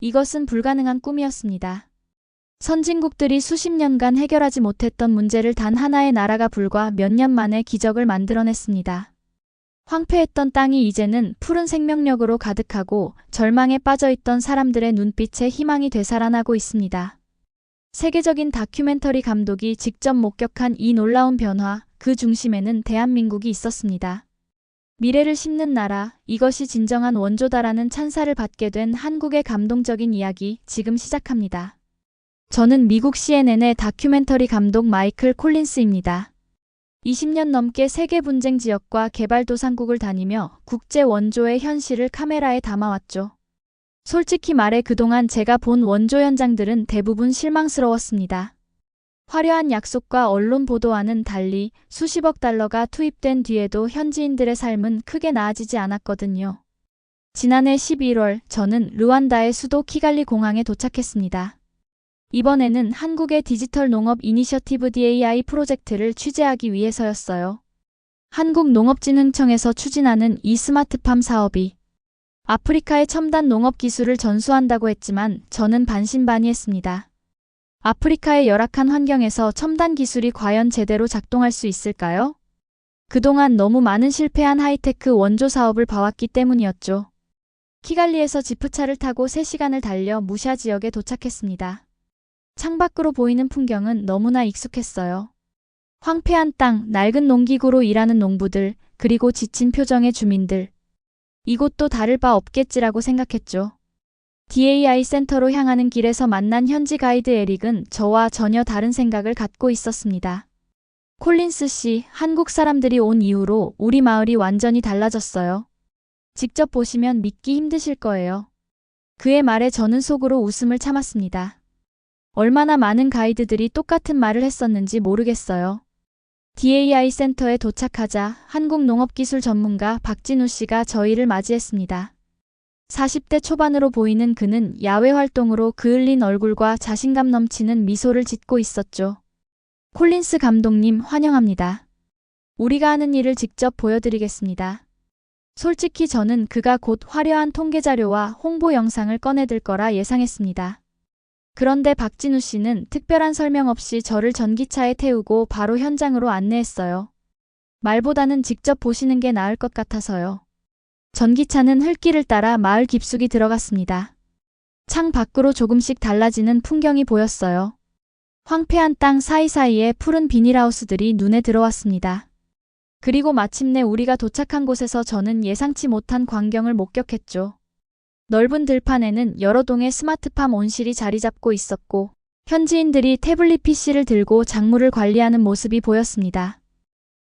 이것은 불가능한 꿈이었습니다. 선진국들이 수십 년간 해결하지 못했던 문제를 단 하나의 나라가 불과 몇 년 만에 기적을 만들어냈습니다. 황폐했던 땅이 이제는 푸른 생명력으로 가득하고 절망에 빠져있던 사람들의 눈빛에 희망이 되살아나고 있습니다. 세계적인 다큐멘터리 감독이 직접 목격한 이 놀라운 변화, 그 중심에는 대한민국이 있었습니다. 미래를 심는 나라, 이것이 진정한 원조다라는 찬사를 받게 된 한국의 감동적인 이야기, 지금 시작합니다. 저는 미국 CNN의 다큐멘터리 감독 마이클 콜린스입니다. 20년 넘게 세계 분쟁 지역과 개발도상국을 다니며 국제 원조의 현실을 카메라에 담아왔죠. 솔직히 말해 그동안 제가 본 원조 현장들은 대부분 실망스러웠습니다. 화려한 약속과 언론 보도와는 달리 수십억 달러가 투입된 뒤에도 현지인들의 삶은 크게 나아지지 않았거든요. 지난해 11월 저는 르완다의 수도 키갈리 공항에 도착했습니다. 이번에는 한국의 디지털 농업 이니셔티브 DAI 프로젝트를 취재하기 위해서였어요. 한국농업진흥청에서 추진하는 이 스마트팜 사업이 아프리카의 첨단 농업 기술을 전수한다고 했지만 저는 반신반의했습니다. 아프리카의 열악한 환경에서 첨단 기술이 과연 제대로 작동할 수 있을까요? 그동안 너무 많은 실패한 하이테크 원조 사업을 봐왔기 때문이었죠. 키갈리에서 지프차를 타고 3시간을 달려 무샤 지역에 도착했습니다. 창밖으로 보이는 풍경은 너무나 익숙했어요. 황폐한 땅, 낡은 농기구로 일하는 농부들, 그리고 지친 표정의 주민들. 이곳도 다를 바 없겠지라고 생각했죠. DAI 센터로 향하는 길에서 만난 현지 가이드 에릭은 저와 전혀 다른 생각을 갖고 있었습니다. 콜린스 씨, 한국 사람들이 온 이후로 우리 마을이 완전히 달라졌어요. 직접 보시면 믿기 힘드실 거예요. 그의 말에 저는 속으로 웃음을 참았습니다. 얼마나 많은 가이드들이 똑같은 말을 했었는지 모르겠어요. DAI 센터에 도착하자 한국농업기술 전문가 박진우 씨가 저희를 맞이했습니다. 40대 초반으로 보이는 그는 야외 활동으로 그을린 얼굴과 자신감 넘치는 미소를 짓고 있었죠. 콜린스 감독님 환영합니다. 우리가 하는 일을 직접 보여드리겠습니다. 솔직히 저는 그가 곧 화려한 통계자료와 홍보 영상을 꺼내들 거라 예상했습니다. 그런데 박진우 씨는 특별한 설명 없이 저를 전기차에 태우고 바로 현장으로 안내했어요. 말보다는 직접 보시는 게 나을 것 같아서요. 전기차는 흙길을 따라 마을 깊숙이 들어갔습니다. 창 밖으로 조금씩 달라지는 풍경이 보였어요. 황폐한 땅 사이사이에 푸른 비닐하우스들이 눈에 들어왔습니다. 그리고 마침내 우리가 도착한 곳에서 저는 예상치 못한 광경을 목격했죠. 넓은 들판에는 여러 동의 스마트팜 온실이 자리 잡고 있었고 현지인들이 태블릿 PC를 들고 작물을 관리하는 모습이 보였습니다.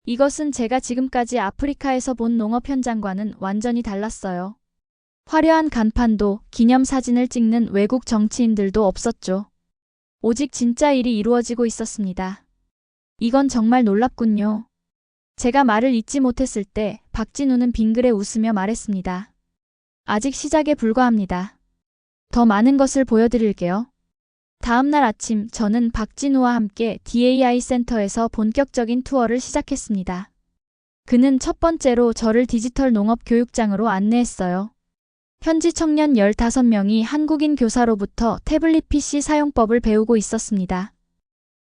이것은 제가 지금까지 아프리카에서 본 농업 현장과는 완전히 달랐어요. 화려한 간판도 기념사진을 찍는 외국 정치인들도 없었죠. 오직 진짜 일이 이루어지고 있었습니다. 이건 정말 놀랍군요. 제가 말을 잇지 못했을 때 박진우는 빙그레 웃으며 말했습니다. 아직 시작에 불과합니다. 더 많은 것을 보여드릴게요. 다음 날 아침 저는 박진우와 함께 DAI 센터에서 본격적인 투어를 시작했습니다. 그는 첫 번째로 저를 디지털 농업 교육장으로 안내했어요. 현지 청년 15명이 한국인 교사로부터 태블릿 PC 사용법을 배우고 있었습니다.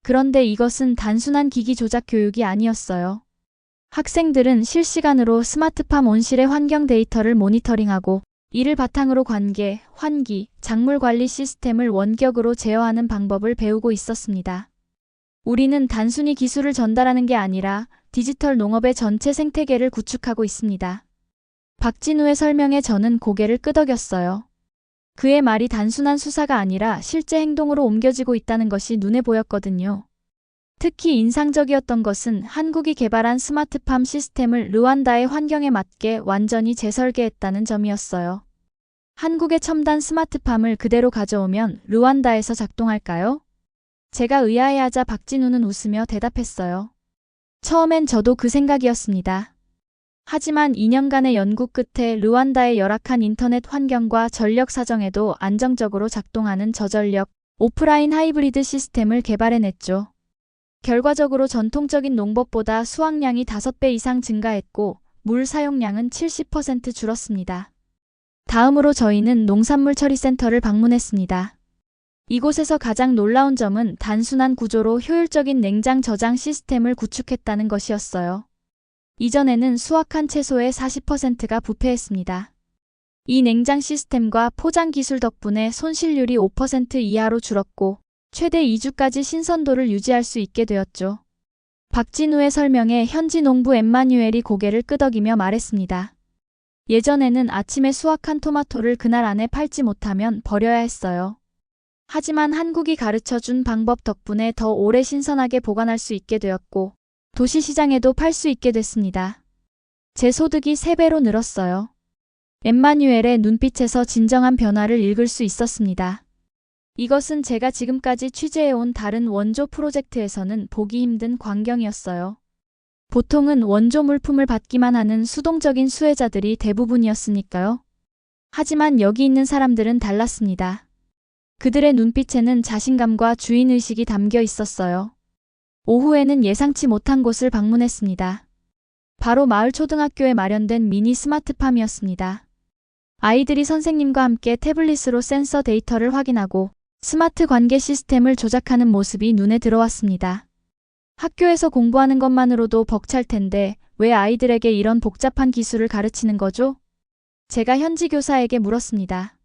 그런데 이것은 단순한 기기 조작 교육이 아니었어요. 학생들은 실시간으로 스마트팜 온실의 환경 데이터를 모니터링하고 이를 바탕으로 관계, 환기, 작물 관리 시스템을 원격으로 제어하는 방법을 배우고 있었습니다. 우리는 단순히 기술을 전달하는 게 아니라 디지털 농업의 전체 생태계를 구축하고 있습니다. 박진우의 설명에 저는 고개를 끄덕였어요. 그의 말이 단순한 수사가 아니라 실제 행동으로 옮겨지고 있다는 것이 눈에 보였거든요. 특히 인상적이었던 것은 한국이 개발한 스마트팜 시스템을 르완다의 환경에 맞게 완전히 재설계했다는 점이었어요. 한국의 첨단 스마트팜을 그대로 가져오면 르완다에서 작동할까요? 제가 의아해하자 박진우는 웃으며 대답했어요. 처음엔 저도 그 생각이었습니다. 하지만 2년간의 연구 끝에 르완다의 열악한 인터넷 환경과 전력 사정에도 안정적으로 작동하는 저전력, 오프라인 하이브리드 시스템을 개발해냈죠. 결과적으로 전통적인 농법보다 수확량이 5배 이상 증가했고 물 사용량은 70% 줄었습니다. 다음으로 저희는 농산물 처리센터를 방문했습니다. 이곳에서 가장 놀라운 점은 단순한 구조로 효율적인 냉장 저장 시스템을 구축했다는 것이었어요. 이전에는 수확한 채소의 40%가 부패했습니다. 이 냉장 시스템과 포장 기술 덕분에 손실률이 5% 이하로 줄었고 최대 2주까지 신선도를 유지할 수 있게 되었죠. 박진우의 설명에 현지 농부 엠마뉴엘이 고개를 끄덕이며 말했습니다. 예전에는 아침에 수확한 토마토를 그날 안에 팔지 못하면 버려야 했어요. 하지만 한국이 가르쳐준 방법 덕분에 더 오래 신선하게 보관할 수 있게 되었고 도시 시장에도 팔 수 있게 됐습니다. 제 소득이 3배로 늘었어요. 엠마뉴엘의 눈빛에서 진정한 변화를 읽을 수 있었습니다. 이것은 제가 지금까지 취재해온 다른 원조 프로젝트에서는 보기 힘든 광경이었어요. 보통은 원조 물품을 받기만 하는 수동적인 수혜자들이 대부분이었으니까요. 하지만 여기 있는 사람들은 달랐습니다. 그들의 눈빛에는 자신감과 주인의식이 담겨 있었어요. 오후에는 예상치 못한 곳을 방문했습니다. 바로 마을 초등학교에 마련된 미니 스마트팜이었습니다. 아이들이 선생님과 함께 태블릿으로 센서 데이터를 확인하고 스마트 관계 시스템을 조작하는 모습이 눈에 들어왔습니다. 학교에서 공부하는 것만으로도 벅찰 텐데 왜 아이들에게 이런 복잡한 기술을 가르치는 거죠? 제가 현지 교사에게 물었습니다.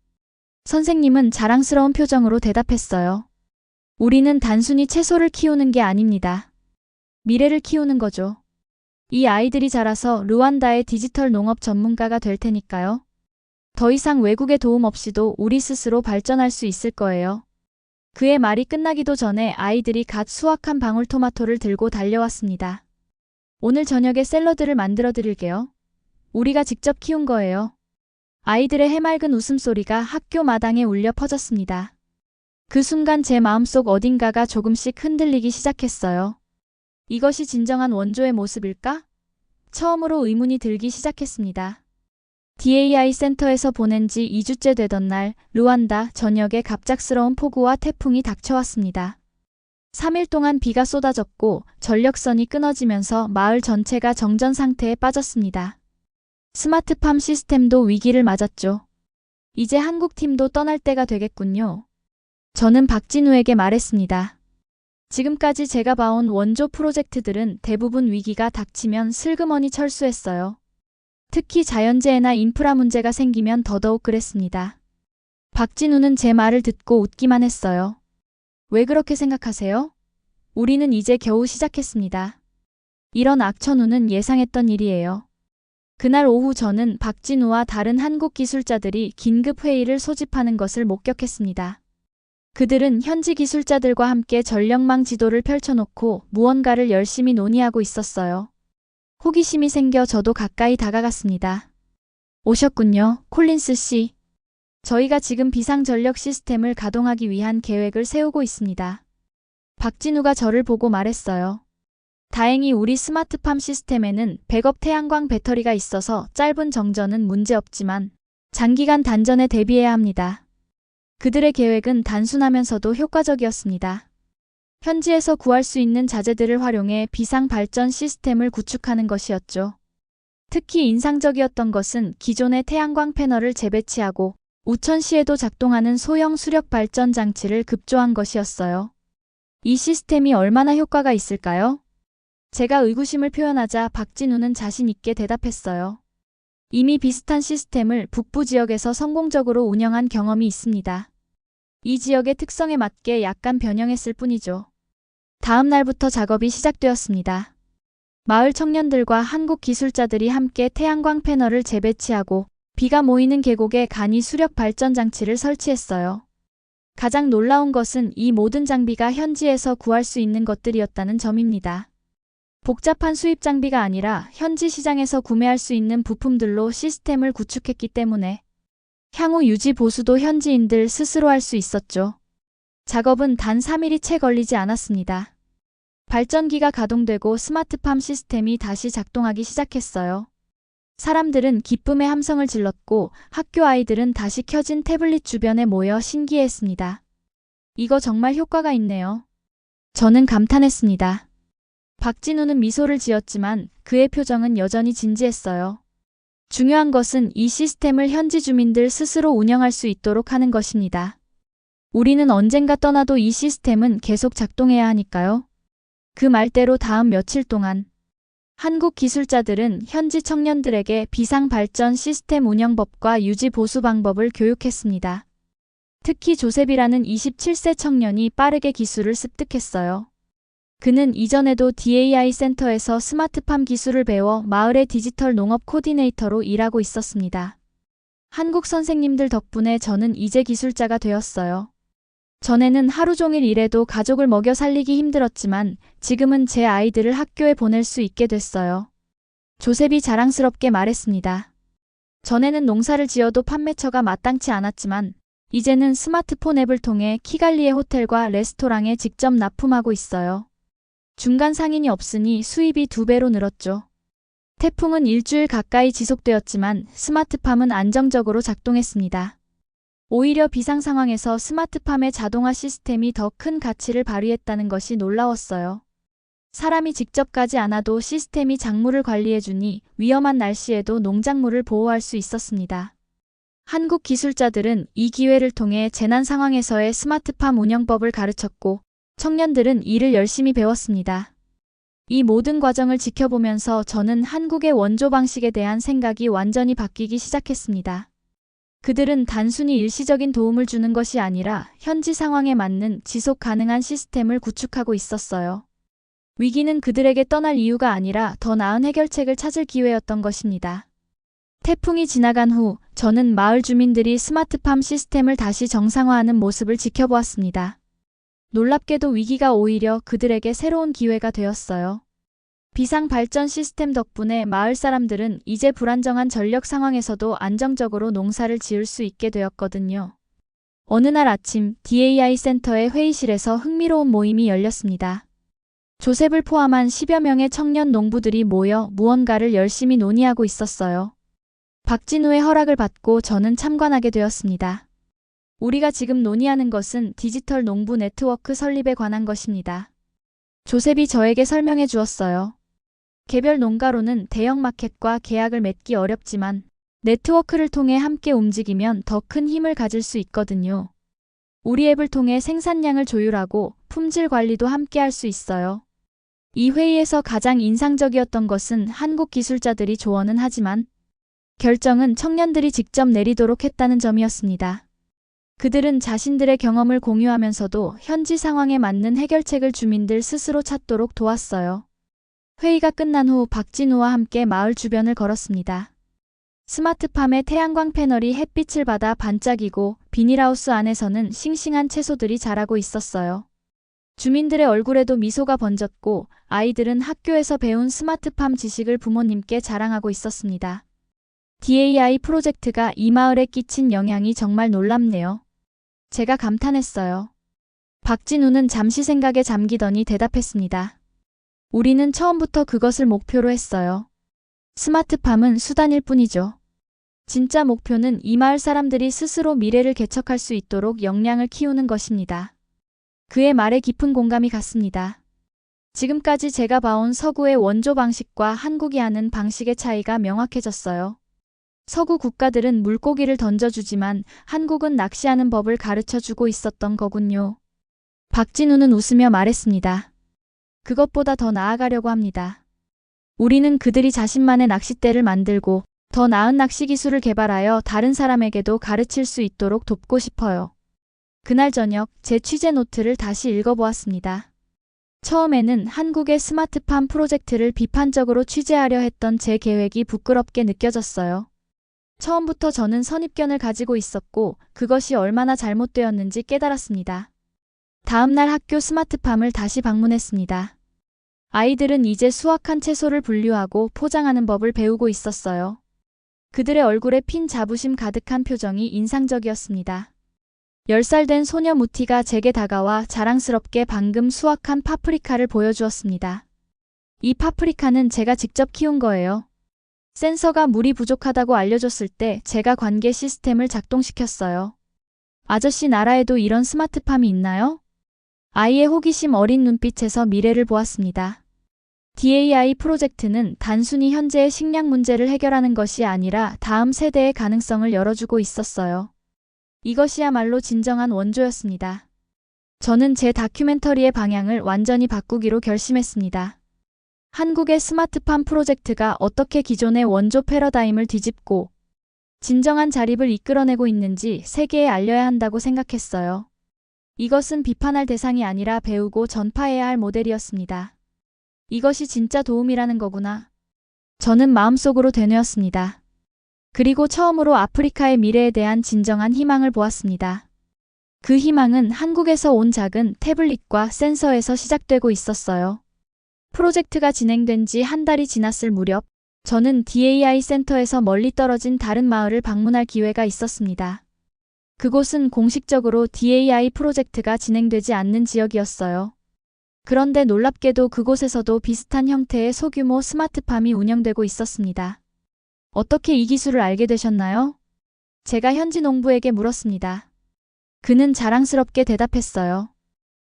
선생님은 자랑스러운 표정으로 대답했어요. 우리는 단순히 채소를 키우는 게 아닙니다. 미래를 키우는 거죠. 이 아이들이 자라서 르완다의 디지털 농업 전문가가 될 테니까요. 더 이상 외국의 도움 없이도 우리 스스로 발전할 수 있을 거예요. 그의 말이 끝나기도 전에 아이들이 갓 수확한 방울토마토를 들고 달려왔습니다. 오늘 저녁에 샐러드를 만들어 드릴게요. 우리가 직접 키운 거예요. 아이들의 해맑은 웃음소리가 학교 마당에 울려 퍼졌습니다. 그 순간 제 마음속 어딘가가 조금씩 흔들리기 시작했어요. 이것이 진정한 원조의 모습일까? 처음으로 의문이 들기 시작했습니다. DAI 센터에서 보낸 지 2주째 되던 날 르완다 전역에 갑작스러운 폭우와 태풍이 닥쳐왔습니다. 3일 동안 비가 쏟아졌고 전력선이 끊어지면서 마을 전체가 정전 상태에 빠졌습니다. 스마트팜 시스템도 위기를 맞았죠. 이제 한국 팀도 떠날 때가 되겠군요. 저는 박진우에게 말했습니다. 지금까지 제가 봐온 원조 프로젝트들은 대부분 위기가 닥치면 슬그머니 철수했어요. 특히 자연재해나 인프라 문제가 생기면 더더욱 그랬습니다. 박진우는 제 말을 듣고 웃기만 했어요. 왜 그렇게 생각하세요? 우리는 이제 겨우 시작했습니다. 이런 악천후는 예상했던 일이에요. 그날 오후 저는 박진우와 다른 한국 기술자들이 긴급 회의를 소집하는 것을 목격했습니다. 그들은 현지 기술자들과 함께 전력망 지도를 펼쳐놓고 무언가를 열심히 논의하고 있었어요. 호기심이 생겨 저도 가까이 다가갔습니다. 오셨군요, 콜린스 씨. 저희가 지금 비상전력 시스템을 가동하기 위한 계획을 세우고 있습니다. 박진우가 저를 보고 말했어요. 다행히 우리 스마트팜 시스템에는 백업 태양광 배터리가 있어서 짧은 정전은 문제없지만 장기간 단전에 대비해야 합니다. 그들의 계획은 단순하면서도 효과적이었습니다. 현지에서 구할 수 있는 자재들을 활용해 비상 발전 시스템을 구축하는 것이었죠. 특히 인상적이었던 것은 기존의 태양광 패널을 재배치하고 우천시에도 작동하는 소형 수력 발전 장치를 급조한 것이었어요. 이 시스템이 얼마나 효과가 있을까요? 제가 의구심을 표현하자 박진우는 자신 있게 대답했어요. 이미 비슷한 시스템을 북부 지역에서 성공적으로 운영한 경험이 있습니다. 이 지역의 특성에 맞게 약간 변형했을 뿐이죠. 다음 날부터 작업이 시작되었습니다. 마을 청년들과 한국 기술자들이 함께 태양광 패널을 재배치하고 비가 모이는 계곡에 간이 수력 발전 장치를 설치했어요. 가장 놀라운 것은 이 모든 장비가 현지에서 구할 수 있는 것들이었다는 점입니다. 복잡한 수입 장비가 아니라 현지 시장에서 구매할 수 있는 부품들로 시스템을 구축했기 때문에 향후 유지 보수도 현지인들 스스로 할 수 있었죠. 작업은 단 3일이 채 걸리지 않았습니다. 발전기가 가동되고 스마트팜 시스템이 다시 작동하기 시작했어요. 사람들은 기쁨의 함성을 질렀고 학교 아이들은 다시 켜진 태블릿 주변에 모여 신기해했습니다. 이거 정말 효과가 있네요. 저는 감탄했습니다. 박진우는 미소를 지었지만 그의 표정은 여전히 진지했어요. 중요한 것은 이 시스템을 현지 주민들 스스로 운영할 수 있도록 하는 것입니다. 우리는 언젠가 떠나도 이 시스템은 계속 작동해야 하니까요. 그 말대로 다음 며칠 동안 한국 기술자들은 현지 청년들에게 비상발전 시스템 운영법과 유지 보수 방법을 교육했습니다. 특히 조셉이라는 27세 청년이 빠르게 기술을 습득했어요. 그는 이전에도 DAI 센터에서 스마트팜 기술을 배워 마을의 디지털 농업 코디네이터로 일하고 있었습니다. 한국 선생님들 덕분에 저는 이제 기술자가 되었어요. 전에는 하루 종일 일해도 가족을 먹여 살리기 힘들었지만 지금은 제 아이들을 학교에 보낼 수 있게 됐어요. 조셉이 자랑스럽게 말했습니다. 전에는 농사를 지어도 판매처가 마땅치 않았지만 이제는 스마트폰 앱을 통해 키갈리의 호텔과 레스토랑에 직접 납품하고 있어요. 중간 상인이 없으니 수입이 2배로 늘었죠. 태풍은 일주일 가까이 지속되었지만 스마트팜은 안정적으로 작동했습니다. 오히려 비상 상황에서 스마트팜의 자동화 시스템이 더 큰 가치를 발휘했다는 것이 놀라웠어요. 사람이 직접 가지 않아도 시스템이 작물을 관리해주니 위험한 날씨에도 농작물을 보호할 수 있었습니다. 한국 기술자들은 이 기회를 통해 재난 상황에서의 스마트팜 운영법을 가르쳤고 청년들은 이를 열심히 배웠습니다. 이 모든 과정을 지켜보면서 저는 한국의 원조 방식에 대한 생각이 완전히 바뀌기 시작했습니다. 그들은 단순히 일시적인 도움을 주는 것이 아니라 현지 상황에 맞는 지속 가능한 시스템을 구축하고 있었어요. 위기는 그들에게 떠날 이유가 아니라 더 나은 해결책을 찾을 기회였던 것입니다. 태풍이 지나간 후 저는 마을 주민들이 스마트팜 시스템을 다시 정상화하는 모습을 지켜보았습니다. 놀랍게도 위기가 오히려 그들에게 새로운 기회가 되었어요. 비상 발전 시스템 덕분에 마을 사람들은 이제 불안정한 전력 상황에서도 안정적으로 농사를 지을 수 있게 되었거든요. 어느 날 아침 DAI 센터의 회의실에서 흥미로운 모임이 열렸습니다. 조셉을 포함한 10여 명의 청년 농부들이 모여 무언가를 열심히 논의하고 있었어요. 박진우의 허락을 받고 저는 참관하게 되었습니다. 우리가 지금 논의하는 것은 디지털 농부 네트워크 설립에 관한 것입니다. 조셉이 저에게 설명해 주었어요. 개별 농가로는 대형 마켓과 계약을 맺기 어렵지만 네트워크를 통해 함께 움직이면 더 큰 힘을 가질 수 있거든요. 우리 앱을 통해 생산량을 조율하고 품질 관리도 함께 할 수 있어요. 이 회의에서 가장 인상적이었던 것은 한국 기술자들이 조언은 하지만 결정은 청년들이 직접 내리도록 했다는 점이었습니다. 그들은 자신들의 경험을 공유하면서도 현지 상황에 맞는 해결책을 주민들 스스로 찾도록 도왔어요. 회의가 끝난 후 박진우와 함께 마을 주변을 걸었습니다. 스마트팜의 태양광 패널이 햇빛을 받아 반짝이고 비닐하우스 안에서는 싱싱한 채소들이 자라고 있었어요. 주민들의 얼굴에도 미소가 번졌고 아이들은 학교에서 배운 스마트팜 지식을 부모님께 자랑하고 있었습니다. DAI 프로젝트가 이 마을에 끼친 영향이 정말 놀랍네요. 제가 감탄했어요. 박진우는 잠시 생각에 잠기더니 대답했습니다. 우리는 처음부터 그것을 목표로 했어요. 스마트팜은 수단일 뿐이죠. 진짜 목표는 이 마을 사람들이 스스로 미래를 개척할 수 있도록 역량을 키우는 것입니다. 그의 말에 깊은 공감이 갔습니다. 지금까지 제가 봐온 서구의 원조 방식과 한국이 하는 방식의 차이가 명확해졌어요. 서구 국가들은 물고기를 던져주지만 한국은 낚시하는 법을 가르쳐주고 있었던 거군요. 박진우는 웃으며 말했습니다. 그것보다 더 나아가려고 합니다. 우리는 그들이 자신만의 낚싯대를 만들고 더 나은 낚시 기술을 개발하여 다른 사람에게도 가르칠 수 있도록 돕고 싶어요. 그날 저녁 제 취재 노트를 다시 읽어보았습니다. 처음에는 한국의 스마트팜 프로젝트를 비판적으로 취재하려 했던 제 계획이 부끄럽게 느껴졌어요. 처음부터 저는 선입견을 가지고 있었고 그것이 얼마나 잘못되었는지 깨달았습니다. 다음 날 학교 스마트팜을 다시 방문했습니다. 아이들은 이제 수확한 채소를 분류하고 포장하는 법을 배우고 있었어요. 그들의 얼굴에 핀 자부심 가득한 표정이 인상적이었습니다. 10살 된 소녀 무티가 제게 다가와 자랑스럽게 방금 수확한 파프리카를 보여주었습니다. 이 파프리카는 제가 직접 키운 거예요. 센서가 물이 부족하다고 알려줬을 때 제가 관계 시스템을 작동시켰어요. 아저씨 나라에도 이런 스마트팜이 있나요? 아이의 호기심 어린 눈빛에서 미래를 보았습니다. DAI 프로젝트는 단순히 현재의 식량 문제를 해결하는 것이 아니라 다음 세대의 가능성을 열어주고 있었어요. 이것이야말로 진정한 원조였습니다. 저는 제 다큐멘터리의 방향을 완전히 바꾸기로 결심했습니다. 한국의 스마트팜 프로젝트가 어떻게 기존의 원조 패러다임을 뒤집고 진정한 자립을 이끌어내고 있는지 세계에 알려야 한다고 생각했어요. 이것은 비판할 대상이 아니라 배우고 전파해야 할 모델이었습니다. 이것이 진짜 도움이라는 거구나. 저는 마음속으로 되뇌었습니다. 그리고 처음으로 아프리카의 미래에 대한 진정한 희망을 보았습니다. 그 희망은 한국에서 온 작은 태블릿과 센서에서 시작되고 있었어요. 프로젝트가 진행된 지 한 달이 지났을 무렵, 저는 DAI 센터에서 멀리 떨어진 다른 마을을 방문할 기회가 있었습니다. 그곳은 공식적으로 DAI 프로젝트가 진행되지 않는 지역이었어요. 그런데 놀랍게도 그곳에서도 비슷한 형태의 소규모 스마트팜이 운영되고 있었습니다. 어떻게 이 기술을 알게 되셨나요? 제가 현지 농부에게 물었습니다. 그는 자랑스럽게 대답했어요.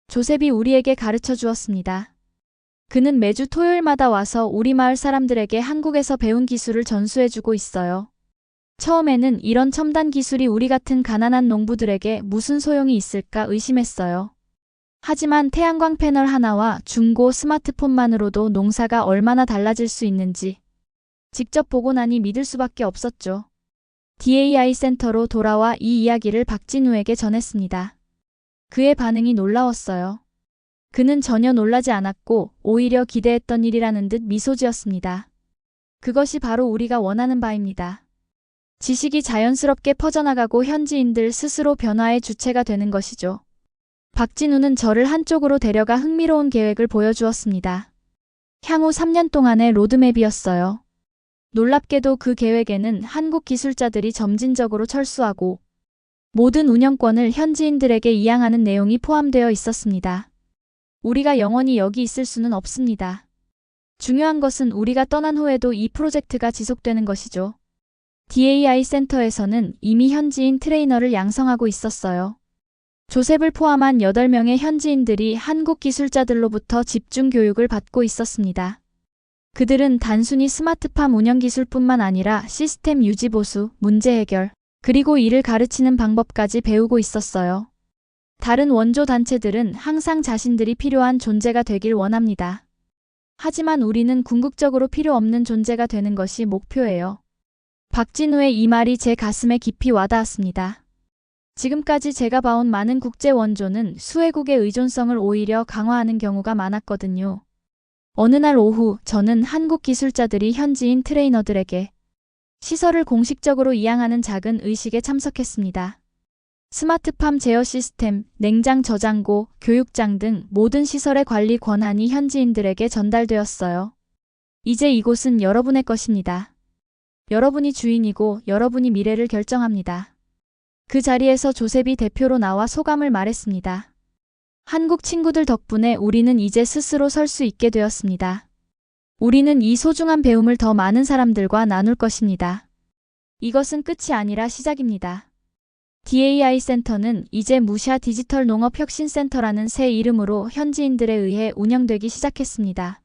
조셉이 우리에게 가르쳐 주었습니다. 그는 매주 토요일마다 와서 우리 마을 사람들에게 한국에서 배운 기술을 전수해주고 있어요. 처음에는 이런 첨단 기술이 우리 같은 가난한 농부들에게 무슨 소용이 있을까 의심했어요. 하지만 태양광 패널 하나와 중고 스마트폰만으로도 농사가 얼마나 달라질 수 있는지 직접 보고 나니 믿을 수밖에 없었죠. DAI 센터로 돌아와 이 이야기를 박진우에게 전했습니다. 그의 반응이 놀라웠어요. 그는 전혀 놀라지 않았고 오히려 기대했던 일이라는 듯 미소 지었습니다. 그것이 바로 우리가 원하는 바입니다. 지식이 자연스럽게 퍼져나가고 현지인들 스스로 변화의 주체가 되는 것이죠. 박진우는 저를 한쪽으로 데려가 흥미로운 계획을 보여주었습니다. 향후 3년 동안의 로드맵이었어요. 놀랍게도 그 계획에는 한국 기술자들이 점진적으로 철수하고 모든 운영권을 현지인들에게 이양하는 내용이 포함되어 있었습니다. 우리가 영원히 여기 있을 수는 없습니다. 중요한 것은 우리가 떠난 후에도 이 프로젝트가 지속되는 것이죠. DAI 센터에서는 이미 현지인 트레이너를 양성하고 있었어요. 조셉을 포함한 8명의 현지인들이 한국 기술자들로부터 집중 교육을 받고 있었습니다. 그들은 단순히 스마트팜 운영 기술뿐만 아니라 시스템 유지 보수, 문제 해결, 그리고 이를 가르치는 방법까지 배우고 있었어요. 다른 원조 단체들은 항상 자신들이 필요한 존재가 되길 원합니다. 하지만 우리는 궁극적으로 필요 없는 존재가 되는 것이 목표예요. 박진우의 이 말이 제 가슴에 깊이 와닿았습니다. 지금까지 제가 봐온 많은 국제 원조는 수혜국의 의존성을 오히려 강화하는 경우가 많았거든요. 어느 날 오후 저는 한국 기술자들이 현지인 트레이너들에게 시설을 공식적으로 이양하는 작은 의식에 참석했습니다. 스마트팜 제어 시스템, 냉장 저장고, 교육장 등 모든 시설의 관리 권한이 현지인들에게 전달되었어요. 이제 이곳은 여러분의 것입니다. 여러분이 주인이고 여러분이 미래를 결정합니다. 그 자리에서 조셉이 대표로 나와 소감을 말했습니다. 한국 친구들 덕분에 우리는 이제 스스로 설 수 있게 되었습니다. 우리는 이 소중한 배움을 더 많은 사람들과 나눌 것입니다. 이것은 끝이 아니라 시작입니다. DAI 센터는 이제 무샤 디지털 농업 혁신 센터라는 새 이름으로 현지인들에 의해 운영되기 시작했습니다.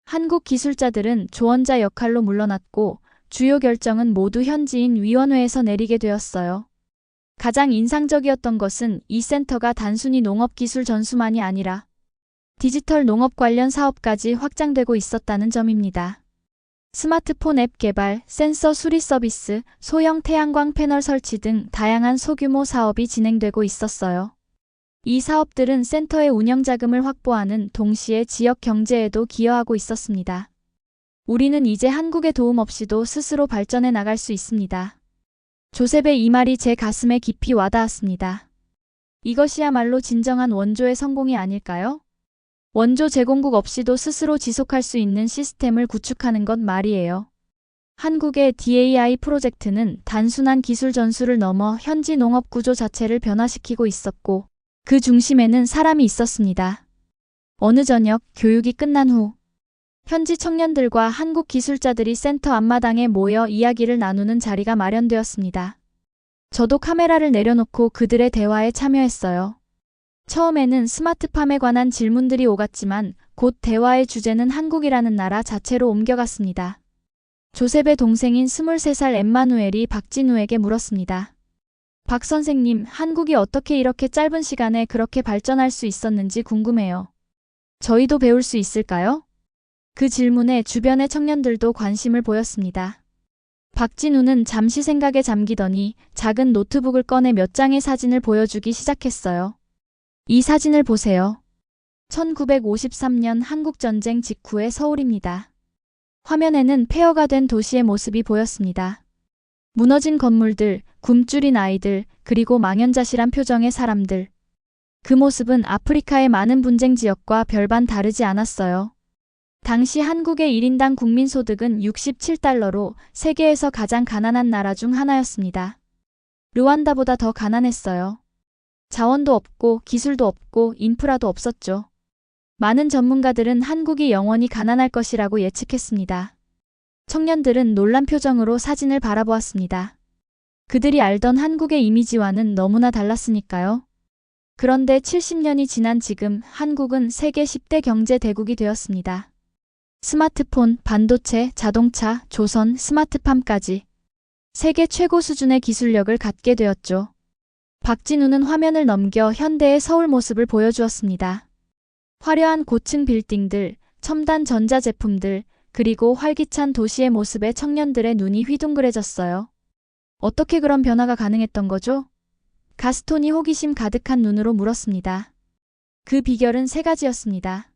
한국 기술자들은 조언자 역할로 물러났고 주요 결정은 모두 현지인 위원회에서 내리게 되었어요. 가장 인상적이었던 것은 이 센터가 단순히 농업 기술 전수만이 아니라 디지털 농업 관련 사업까지 확장되고 있었다는 점입니다. 스마트폰 앱 개발, 센서 수리 서비스, 소형 태양광 패널 설치 등 다양한 소규모 사업이 진행되고 있었어요. 이 사업들은 센터의 운영 자금을 확보하는 동시에 지역 경제에도 기여하고 있었습니다. 우리는 이제 한국의 도움 없이도 스스로 발전해 나갈 수 있습니다. 조셉의 이 말이 제 가슴에 깊이 와닿았습니다. 이것이야말로 진정한 원조의 성공이 아닐까요? 원조 제공국 없이도 스스로 지속할 수 있는 시스템을 구축하는 것 말이에요. 한국의 DAI 프로젝트는 단순한 기술 전수를 넘어 현지 농업 구조 자체를 변화시키고 있었고 그 중심에는 사람이 있었습니다. 어느 저녁 교육이 끝난 후 현지 청년들과 한국 기술자들이 센터 앞마당에 모여 이야기를 나누는 자리가 마련되었습니다. 저도 카메라를 내려놓고 그들의 대화에 참여했어요. 처음에는 스마트팜에 관한 질문들이 오갔지만 곧 대화의 주제는 한국이라는 나라 자체로 옮겨갔습니다. 조셉의 동생인 23살 엠마누엘이 박진우에게 물었습니다. 박 선생님, 한국이 어떻게 이렇게 짧은 시간에 그렇게 발전할 수 있었는지 궁금해요. 저희도 배울 수 있을까요? 그 질문에 주변의 청년들도 관심을 보였습니다. 박진우는 잠시 생각에 잠기더니 작은 노트북을 꺼내 몇 장의 사진을 보여주기 시작했어요. 이 사진을 보세요. 1953년 한국전쟁 직후의 서울입니다. 화면에는 폐허가 된 도시의 모습이 보였습니다. 무너진 건물들, 굶주린 아이들, 그리고 망연자실한 표정의 사람들. 그 모습은 아프리카의 많은 분쟁 지역과 별반 다르지 않았어요. 당시 한국의 1인당 국민소득은 67달러로 세계에서 가장 가난한 나라 중 하나였습니다. 르완다보다 더 가난했어요. 자원도 없고 기술도 없고 인프라도 없었죠. 많은 전문가들은 한국이 영원히 가난할 것이라고 예측했습니다. 청년들은 놀란 표정으로 사진을 바라보았습니다. 그들이 알던 한국의 이미지와는 너무나 달랐으니까요. 그런데 70년이 지난 지금 한국은 세계 10대 경제 대국이 되었습니다. 스마트폰, 반도체, 자동차, 조선, 스마트팜까지 세계 최고 수준의 기술력을 갖게 되었죠. 박진우는 화면을 넘겨 현대의 서울 모습을 보여주었습니다. 화려한 고층 빌딩들, 첨단 전자제품들, 그리고 활기찬 도시의 모습에 청년들의 눈이 휘둥그레졌어요. 어떻게 그런 변화가 가능했던 거죠? 가스톤이 호기심 가득한 눈으로 물었습니다. 그 비결은 세 가지였습니다.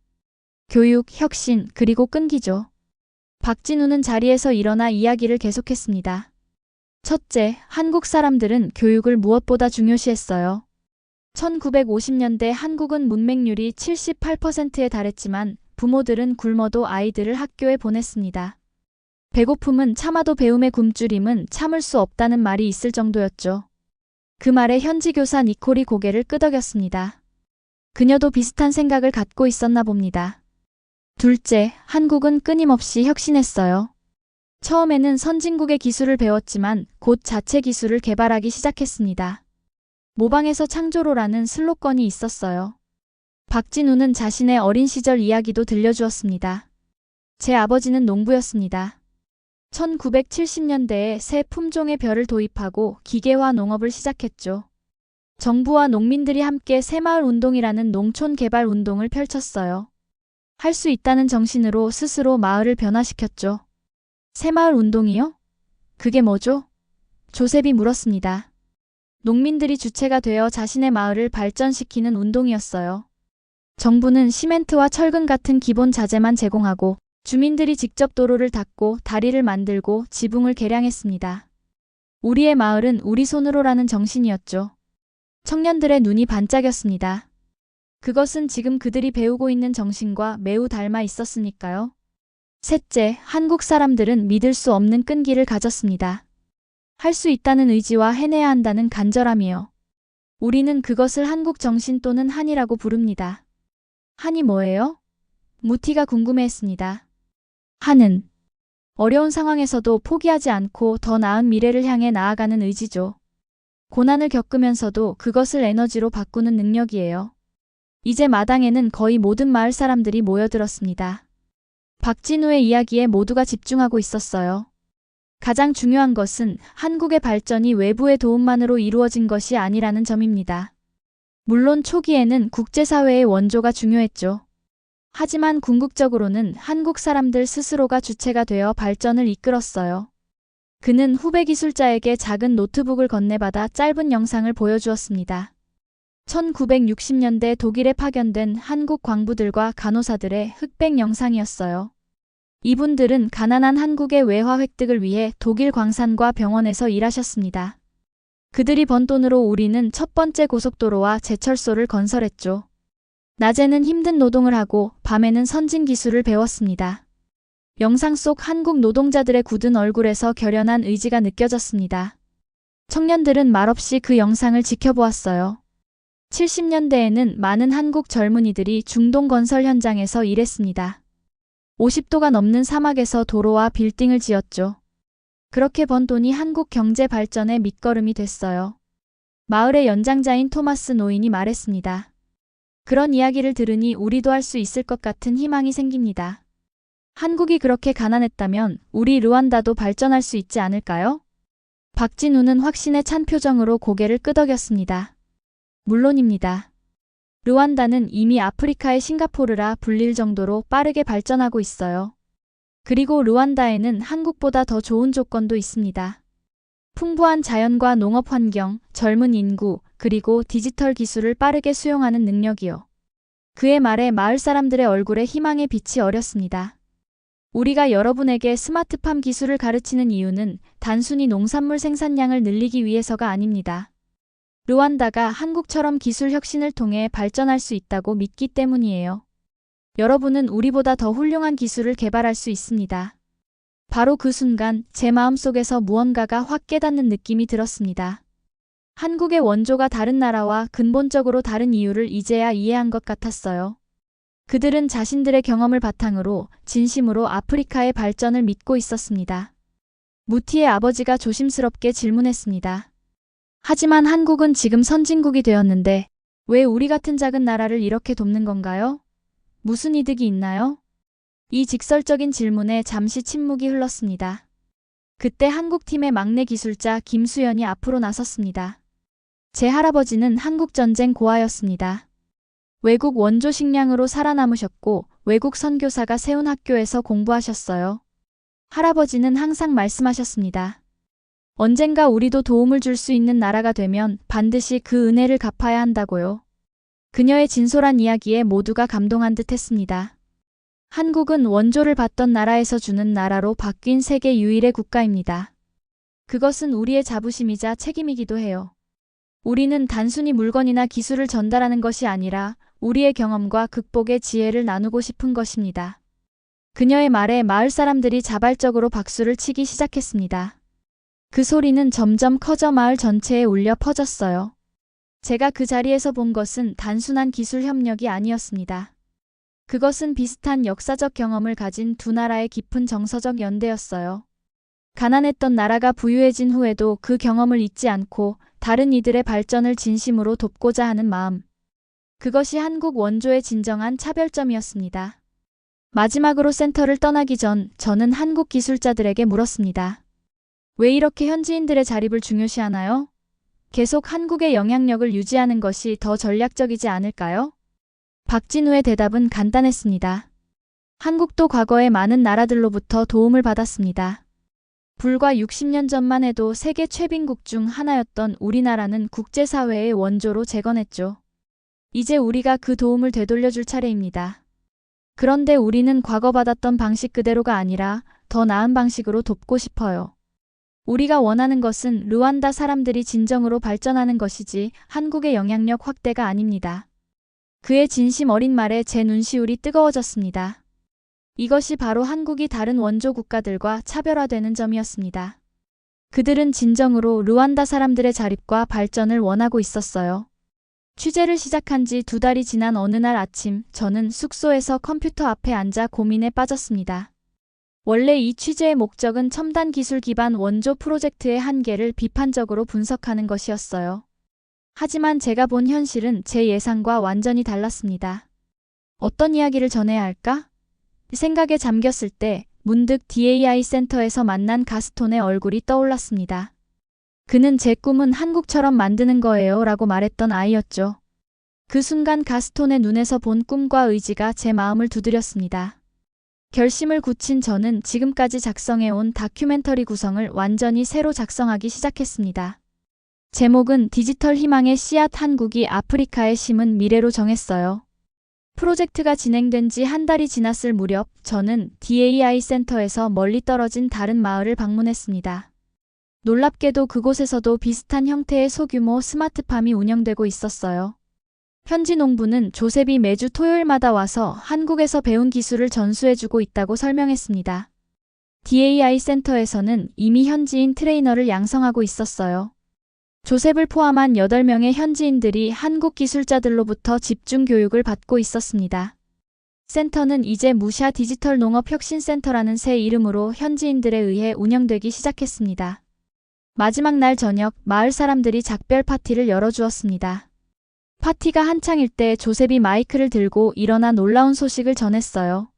교육, 혁신, 그리고 끈기죠. 박진우는 자리에서 일어나 이야기를 계속했습니다. 첫째, 한국 사람들은 교육을 무엇보다 중요시했어요. 1950년대 한국은 문맹률이 78%에 달했지만 부모들은 굶어도 아이들을 학교에 보냈습니다. 배고픔은 참아도 배움의 굶주림은 참을 수 없다는 말이 있을 정도였죠. 그 말에 현지 교사 니콜이 고개를 끄덕였습니다. 그녀도 비슷한 생각을 갖고 있었나 봅니다. 둘째, 한국은 끊임없이 혁신했어요. 처음에는 선진국의 기술을 배웠지만 곧 자체 기술을 개발하기 시작했습니다. 모방에서 창조로라는 슬로건이 있었어요. 박진우는 자신의 어린 시절 이야기도 들려주었습니다. 제 아버지는 농부였습니다. 1970년대에 새 품종의 벼를 도입하고 기계화 농업을 시작했죠. 정부와 농민들이 함께 새마을 운동이라는 농촌 개발 운동을 펼쳤어요. 할 수 있다는 정신으로 스스로 마을을 변화시켰죠. 새마을 운동이요? 그게 뭐죠? 조셉이 물었습니다. 농민들이 주체가 되어 자신의 마을을 발전시키는 운동이었어요. 정부는 시멘트와 철근 같은 기본 자재만 제공하고 주민들이 직접 도로를 닦고 다리를 만들고 지붕을 개량했습니다. 우리의 마을은 우리 손으로라는 정신이었죠. 청년들의 눈이 반짝였습니다. 그것은 지금 그들이 배우고 있는 정신과 매우 닮아 있었으니까요. 셋째, 한국 사람들은 믿을 수 없는 끈기를 가졌습니다. 할 수 있다는 의지와 해내야 한다는 간절함이요. 우리는 그것을 한국 정신 또는 한이라고 부릅니다. 한이 뭐예요? 무티가 궁금해했습니다. 한은 어려운 상황에서도 포기하지 않고 더 나은 미래를 향해 나아가는 의지죠. 고난을 겪으면서도 그것을 에너지로 바꾸는 능력이에요. 이제 마당에는 거의 모든 마을 사람들이 모여들었습니다. 박진우의 이야기에 모두가 집중하고 있었어요. 가장 중요한 것은 한국의 발전이 외부의 도움만으로 이루어진 것이 아니라는 점입니다. 물론 초기에는 국제사회의 원조가 중요했죠. 하지만 궁극적으로는 한국 사람들 스스로가 주체가 되어 발전을 이끌었어요. 그는 후배 기술자에게 작은 노트북을 건네받아 짧은 영상을 보여주었습니다. 1960년대 독일에 파견된 한국 광부들과 간호사들의 흑백 영상이었어요. 이분들은 가난한 한국의 외화 획득을 위해 독일 광산과 병원에서 일하셨습니다. 그들이 번 돈으로 우리는 첫 번째 고속도로와 제철소를 건설했죠. 낮에는 힘든 노동을 하고 밤에는 선진 기술을 배웠습니다. 영상 속 한국 노동자들의 굳은 얼굴에서 결연한 의지가 느껴졌습니다. 청년들은 말없이 그 영상을 지켜보았어요. 70년대에는 많은 한국 젊은이들이 중동 건설 현장에서 일했습니다. 50도가 넘는 사막에서 도로와 빌딩을 지었죠. 그렇게 번 돈이 한국 경제 발전의 밑거름이 됐어요. 마을의 연장자인 토마스 노인이 말했습니다. 그런 이야기를 들으니 우리도 할 수 있을 것 같은 희망이 생깁니다. 한국이 그렇게 가난했다면 우리 르완다도 발전할 수 있지 않을까요? 박진우는 확신에 찬 표정으로 고개를 끄덕였습니다. 물론입니다. 르완다는 이미 아프리카의 싱가포르라 불릴 정도로 빠르게 발전하고 있어요. 그리고 르완다에는 한국보다 더 좋은 조건도 있습니다. 풍부한 자연과 농업 환경, 젊은 인구, 그리고 디지털 기술을 빠르게 수용하는 능력이요. 그의 말에 마을 사람들의 얼굴에 희망의 빛이 어렸습니다. 우리가 여러분에게 스마트팜 기술을 가르치는 이유는 단순히 농산물 생산량을 늘리기 위해서가 아닙니다. 르완다가 한국처럼 기술 혁신을 통해 발전할 수 있다고 믿기 때문이에요. 여러분은 우리보다 더 훌륭한 기술을 개발할 수 있습니다. 바로 그 순간 제 마음속에서 무언가가 확 깨닫는 느낌이 들었습니다. 한국의 원조가 다른 나라와 근본적으로 다른 이유를 이제야 이해한 것 같았어요. 그들은 자신들의 경험을 바탕으로 진심으로 아프리카의 발전을 믿고 있었습니다. 무티의 아버지가 조심스럽게 질문했습니다. 하지만 한국은 지금 선진국이 되었는데 왜 우리 같은 작은 나라를 이렇게 돕는 건가요? 무슨 이득이 있나요? 이 직설적인 질문에 잠시 침묵이 흘렀습니다. 그때 한국팀의 막내 기술자 김수연이 앞으로 나섰습니다. 제 할아버지는 한국전쟁 고아였습니다. 외국 원조 식량으로 살아남으셨고 외국 선교사가 세운 학교에서 공부하셨어요. 할아버지는 항상 말씀하셨습니다. 언젠가 우리도 도움을 줄 수 있는 나라가 되면 반드시 그 은혜를 갚아야 한다고요. 그녀의 진솔한 이야기에 모두가 감동한 듯 했습니다. 한국은 원조를 받던 나라에서 주는 나라로 바뀐 세계 유일의 국가입니다. 그것은 우리의 자부심이자 책임이기도 해요. 우리는 단순히 물건이나 기술을 전달하는 것이 아니라 우리의 경험과 극복의 지혜를 나누고 싶은 것입니다. 그녀의 말에 마을 사람들이 자발적으로 박수를 치기 시작했습니다. 그 소리는 점점 커져 마을 전체에 울려 퍼졌어요. 제가 그 자리에서 본 것은 단순한 기술 협력이 아니었습니다. 그것은 비슷한 역사적 경험을 가진 두 나라의 깊은 정서적 연대였어요. 가난했던 나라가 부유해진 후에도 그 경험을 잊지 않고 다른 이들의 발전을 진심으로 돕고자 하는 마음. 그것이 한국 원조의 진정한 차별점이었습니다. 마지막으로 센터를 떠나기 전 저는 한국 기술자들에게 물었습니다. 왜 이렇게 현지인들의 자립을 중요시하나요? 계속 한국의 영향력을 유지하는 것이 더 전략적이지 않을까요? 박진우의 대답은 간단했습니다. 한국도 과거에 많은 나라들로부터 도움을 받았습니다. 불과 60년 전만 해도 세계 최빈국 중 하나였던 우리나라는 국제사회의 원조로 재건했죠. 이제 우리가 그 도움을 되돌려줄 차례입니다. 그런데 우리는 과거 받았던 방식 그대로가 아니라 더 나은 방식으로 돕고 싶어요. 우리가 원하는 것은 르완다 사람들이 진정으로 발전하는 것이지 한국의 영향력 확대가 아닙니다. 그의 진심 어린 말에 제 눈시울이 뜨거워졌습니다. 이것이 바로 한국이 다른 원조 국가들과 차별화되는 점이었습니다. 그들은 진정으로 르완다 사람들의 자립과 발전을 원하고 있었어요. 취재를 시작한 지 2달이 지난 어느 날 아침, 저는 숙소에서 컴퓨터 앞에 앉아 고민에 빠졌습니다. 원래 이 취재의 목적은 첨단 기술 기반 원조 프로젝트의 한계를 비판적으로 분석하는 것이었어요. 하지만 제가 본 현실은 제 예상과 완전히 달랐습니다. 어떤 이야기를 전해야 할까? 생각에 잠겼을 때 문득 DAI 센터에서 만난 가스톤의 얼굴이 떠올랐습니다. 그는 제 꿈은 한국처럼 만드는 거예요 라고 말했던 아이였죠. 그 순간 가스톤의 눈에서 본 꿈과 의지가 제 마음을 두드렸습니다. 결심을 굳힌 저는 지금까지 작성해온 다큐멘터리 구성을 완전히 새로 작성하기 시작했습니다. 제목은 디지털 희망의 씨앗 한국이 아프리카에 심은 미래로 정했어요. 프로젝트가 진행된 지 한 달이 지났을 무렵 저는 DAI 센터에서 멀리 떨어진 다른 마을을 방문했습니다. 놀랍게도 그곳에서도 비슷한 형태의 소규모 스마트팜이 운영되고 있었어요. 현지 농부는 조셉이 매주 토요일마다 와서 한국에서 배운 기술을 전수해주고 있다고 설명했습니다. DAI 센터에서는 이미 현지인 트레이너를 양성하고 있었어요. 조셉을 포함한 8명의 현지인들이 한국 기술자들로부터 집중 교육을 받고 있었습니다. 센터는 이제 무샤 디지털 농업 혁신센터라는 새 이름으로 현지인들에 의해 운영되기 시작했습니다. 마지막 날 저녁 마을 사람들이 작별 파티를 열어주었습니다. 파티가 한창일 때 조셉이 마이크를 들고 일어나 놀라운 소식을 전했어요.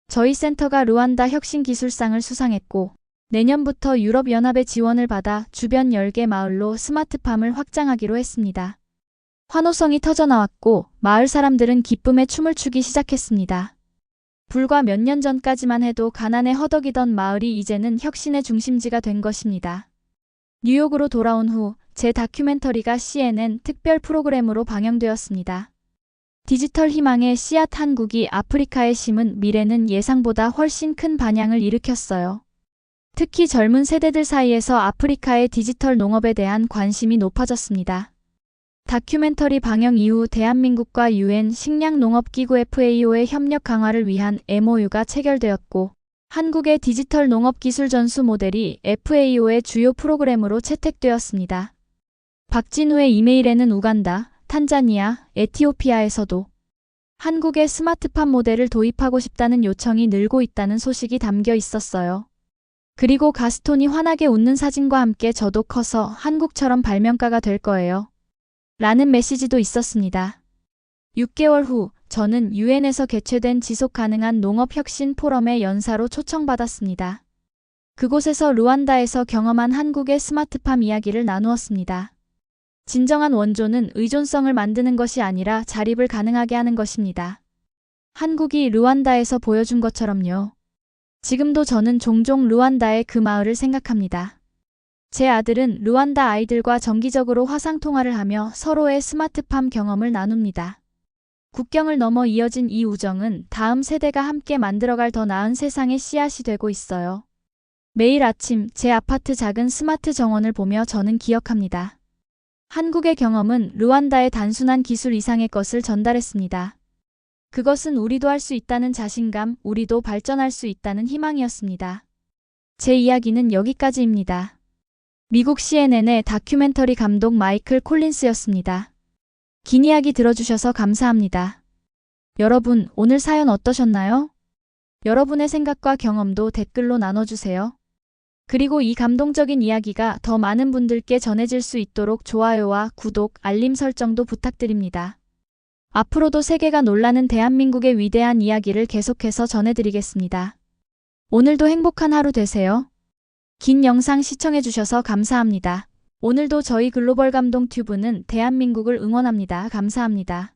저희 센터가 르완다 혁신기술상을 수상했고 내년부터 유럽연합의 지원을 받아 주변 10개 마을로 스마트팜을 확장하기로 했습니다. 환호성이 터져나왔고 마을 사람들은 기쁨에 춤을 추기 시작했습니다. 불과 몇 년 전까지만 해도 가난에 허덕이던 마을이 이제는 혁신의 중심지가 된 것입니다. 뉴욕으로 돌아온 후 제 다큐멘터리가 CNN 특별 프로그램으로 방영되었습니다. 디지털 희망의 씨앗 한국이 아프리카에 심은 미래는 예상보다 훨씬 큰 반향을 일으켰어요. 특히 젊은 세대들 사이에서 아프리카의 디지털 농업에 대한 관심이 높아졌습니다. 다큐멘터리 방영 이후 대한민국과 UN 식량농업기구 FAO의 협력 강화를 위한 MOU가 체결되었고 한국의 디지털 농업 기술 전수 모델이 FAO의 주요 프로그램으로 채택되었습니다. 박진우의 이메일에는 우간다, 탄자니아, 에티오피아에서도 한국의 스마트팜 모델을 도입하고 싶다는 요청이 늘고 있다는 소식이 담겨 있었어요. 그리고 가스톤이 환하게 웃는 사진과 함께 저도 커서 한국처럼 발명가가 될 거예요. 라는 메시지도 있었습니다. 6개월 후 저는 UN에서 개최된 지속가능한 농업혁신 포럼의 연사로 초청받았습니다. 그곳에서 르완다에서 경험한 한국의 스마트팜 이야기를 나누었습니다. 진정한 원조는 의존성을 만드는 것이 아니라 자립을 가능하게 하는 것입니다. 한국이 르완다에서 보여준 것처럼요. 지금도 저는 종종 르완다의 그 마을을 생각합니다. 제 아들은 르완다 아이들과 정기적으로 화상통화를 하며 서로의 스마트팜 경험을 나눕니다. 국경을 넘어 이어진 이 우정은 다음 세대가 함께 만들어갈 더 나은 세상의 씨앗이 되고 있어요. 매일 아침 제 아파트 작은 스마트 정원을 보며 저는 기억합니다. 한국의 경험은 르완다의 단순한 기술 이상의 것을 전달했습니다. 그것은 우리도 할 수 있다는 자신감, 우리도 발전할 수 있다는 희망이었습니다. 제 이야기는 여기까지입니다. 미국 CNN의 다큐멘터리 감독 마이클 콜린스였습니다. 긴 이야기 들어주셔서 감사합니다. 여러분, 오늘 사연 어떠셨나요? 여러분의 생각과 경험도 댓글로 나눠주세요. 그리고 이 감동적인 이야기가 더 많은 분들께 전해질 수 있도록 좋아요와 구독, 알림 설정도 부탁드립니다. 앞으로도 세계가 놀라는 대한민국의 위대한 이야기를 계속해서 전해드리겠습니다. 오늘도 행복한 하루 되세요. 긴 영상 시청해주셔서 감사합니다. 오늘도 저희 글로벌 감동 튜브는 대한민국을 응원합니다. 감사합니다.